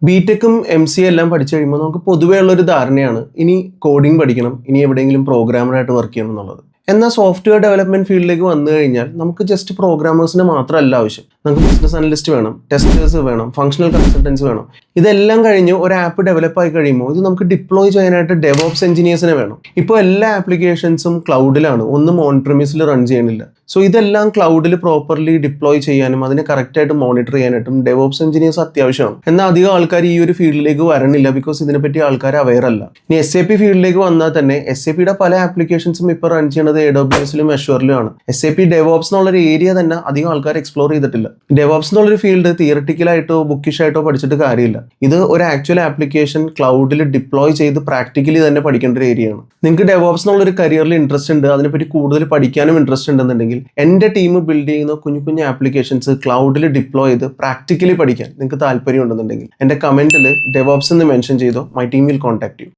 ബിടെക്കും MCA എല്ലാം പഠിച്ചു കഴിയുമ്പോൾ നമുക്ക് പൊതുവേ ഉള്ളൊരു ധാരണയാണ് ഇനി കോഡിംഗ് പഠിക്കണം, ഇനി എവിടെയെങ്കിലും പ്രോഗ്രാമറായിട്ട് വർക്ക് ചെയ്യണം എന്നുള്ളത്. എന്നാൽ സോഫ്റ്റ്വെയർ ഡെവലപ്മെന്റ് ഫീൽഡിലേക്ക് വന്നു കഴിഞ്ഞാൽ നമുക്ക് ജസ്റ്റ് പ്രോഗ്രാമേഴ്സിന് മാത്രമല്ല ആവശ്യം. നമുക്ക് ബിസിനസ് അനലിസ്റ്റ് വേണം, ടെസ്റ്റേഴ്സ് വേണം, ഫംഗ്ഷണൽ കൺസൾട്ടൻസ് വേണം. ഇതെല്ലാം കഴിഞ്ഞ് ഒരു ആപ്പ് ഡെവലപ്പ് ആയി കഴിയുമ്പോൾ ഇത് നമുക്ക് ഡിപ്ലോയ് ചെയ്യാനായിട്ട് ഡെവോപ്സ് എഞ്ചിനീയേഴ്സിനെ വേണം. ഇപ്പോൾ എല്ലാ ആപ്ലിക്കേഷൻസും ക്ലൗഡിലാണ്, ഒന്നും ഓൺ പ്രിമിസിൽ റൺ ചെയ്യണില്ല. സോ ഇതെല്ലാം ക്ലൗഡിൽ പ്രോപ്പർലി ഡിപ്ലോയ് ചെയ്യാനും അതിനെ കറക്റ്റായിട്ട് മോണിറ്റർ ചെയ്യാനായിട്ടും ഡെവോപ്സ് എഞ്ചിനീയേഴ്സ് അത്യാവശ്യമാണ്. എന്നാൽ അധികം ആൾക്കാർ ഈ ഒരു ഫീൽഡിലേക്ക് വരണില്ല, ബിക്കോസ് ഇതിനെപ്പറ്റി ആൾക്കാർ അവെയർ അല്ല. ഇനി SAP ഫീൽഡിലേക്ക് വന്നാൽ തന്നെ SAPയുടെ പല ആപ്ലിക്കേഷൻസും ഇപ്പോൾ റൺ ചെയ്യുന്നത് AWSലും Azureലുമാണ്. SAP ഡെവോപ്സ് എന്നുള്ളൊരു ഏരിയ തന്നെ അധികം ആൾക്കാർ എക്സ്പ്ലോർ ചെയ്തിട്ടില്ല. ഡെവോപ്സ് എന്നുള്ളൊരു ഫീൽഡ് തിയറട്ടിക്കലായിട്ടോ ബുക്കിഷ് ആയിട്ടോ പഠിച്ചിട്ട് കാര്യമില്ല. ഇത് ഒരു ആക്ച്വൽ ആപ്ലിക്കേഷൻ ക്ലൗഡിൽ ഡിപ്ലോയ് ചെയ്ത് പ്രാക്ടിക്കലി തന്നെ പഠിക്കേണ്ട ഒരു ഏരിയയാണ്. നിങ്ങൾക്ക് ഡെവോപ്സ് എന്നുള്ളൊരു കരിയറിൽ ഇൻട്രസ്റ്റ് ഉണ്ട്, അതിനെപ്പറ്റി കൂടുതൽ പഠിക്കാനും ഇൻട്രസ്റ്റ് ഉണ്ടെന്നുണ്ടെങ്കിൽ എൻ്റെ ടീം ബിൽഡ് ചെയ്യുന്ന കുഞ്ഞു കുഞ്ഞു ആപ്ലിക്കേഷൻസ് ക്ലൗഡിൽ ഡിപ്ലോയ് ചെയ്ത് പ്രാക്ടിക്കലി പഠിക്കാൻ നിങ്ങൾക്ക് താല്പര്യം ഉണ്ടെന്നുണ്ടെങ്കിൽ എൻ്റെ കമന്റിൽ ഡെവോപ്സ് എന്ന് മെൻഷൻ ചെയ്തോ, my team will contact U.